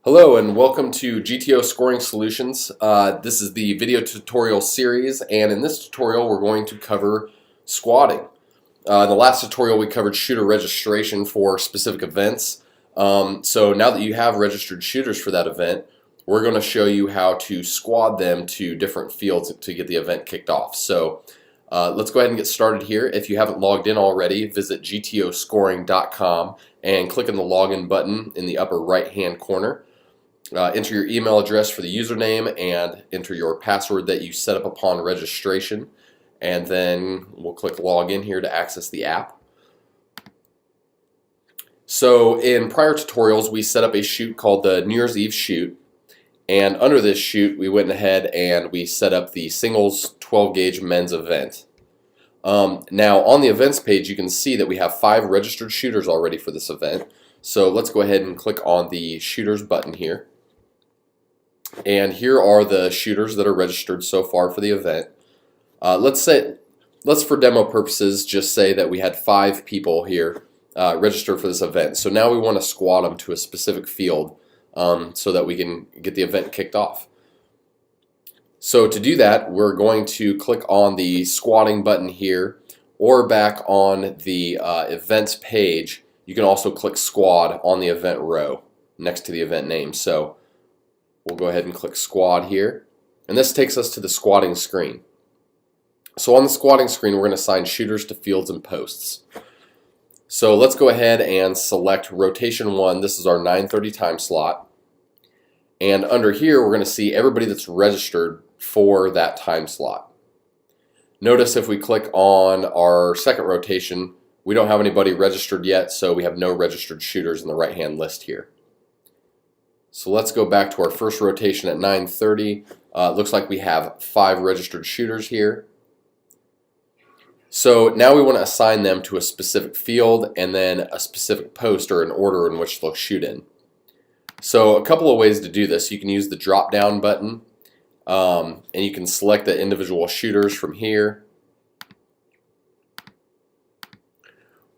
Hello and welcome to GTO Scoring Solutions. This is the video tutorial series, and in this tutorial we're going to cover squatting. In the last tutorial we covered shooter registration for specific events. So now that you have registered shooters for that event, we're going to show you how to squad them to different fields to get the event kicked off. So let's go ahead and get started here. If you haven't logged in already, visit gtoscoring.com and click on the login button in the upper right hand corner. Enter your email address for the username and enter your password that you set up upon registration, and then we'll click login here to access the app. So in prior tutorials we set up a shoot called the New Year's Eve shoot, and under this shoot we went ahead and we set up the singles 12 gauge men's event. Now on the events page you can see that we have 5 registered shooters already for this event. So let's go ahead and click on the shooters button here. And here are the shooters that are registered so far for the event. Let's for demo purposes just say that we had 5 people here registered for this event. So now we want to squad them to a specific field so that we can get the event kicked off. So to do that, we're going to click on the squatting button here, or back on the events page you can also click squad on the event row next to the event name. So we'll go ahead and click squad here, and this takes us to the squatting screen. So on the squatting screen we're going to assign shooters to fields and posts. So let's go ahead and select rotation 1. This is our 9:30 time slot, and under here we're going to see everybody that's registered for that time slot. Notice if we click on our second rotation, we don't have anybody registered yet, so we have no registered shooters in the right hand list here. So let's go back to our first rotation at 9:30. Looks like we have 5 registered shooters here. So now we want to assign them to a specific field and then a specific post, or an order in which they'll shoot in. So a couple of ways to do this. You can use the drop down button, and you can select the individual shooters from here.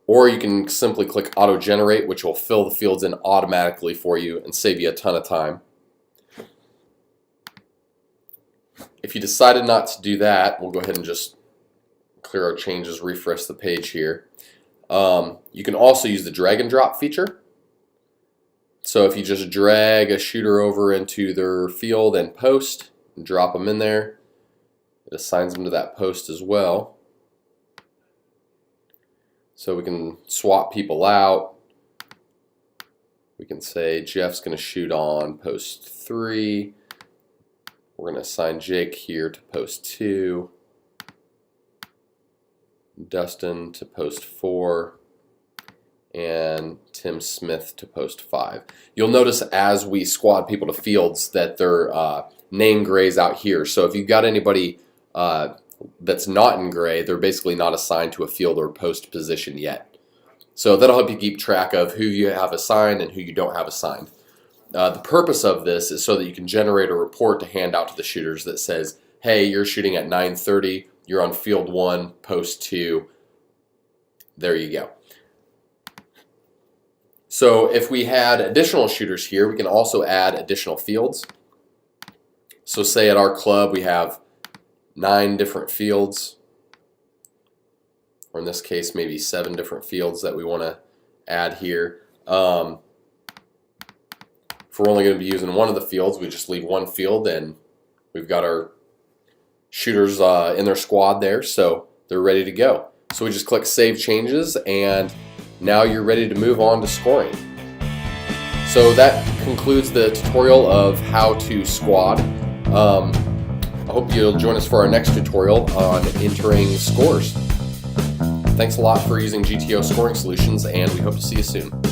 Or you can simply click auto generate, which will fill the fields in automatically for you and save you a ton of time. If you decided not to do that, we'll go ahead and just clear our changes, refresh the page here. You can also use the drag and drop feature. So if you just drag a shooter over into their field and post and drop them in there, it assigns them to that post as well. So we can swap people out. We can say Jeff's going to shoot on post 3. We're going to assign Jake here to post 2. Dustin to post 4. And Tim Smith to post 5. You'll notice as we squad people to fields that their name grays out here. So if you've got anybody that's not in gray, they're basically not assigned to a field or post position yet. So that'll help you keep track of who you have assigned and who you don't have assigned. The purpose of this is so that you can generate a report to hand out to the shooters that says, hey, you're shooting at 9:30, you're on field 1, post 2. There you go. So if we had additional shooters here, we can also add additional fields. So say at our club we have 9 different fields, or in this case maybe 7 different fields that we want to add here. If we're only going to be using one of the fields, we just leave one field and we've got our shooters in their squad there, so they're ready to go. So we just click save changes, and now you're ready to move on to scoring. So that concludes the tutorial of how to squad. I hope you'll join us for our next tutorial on entering scores. Thanks a lot for using GTO Scoring Solutions, and we hope to see you soon.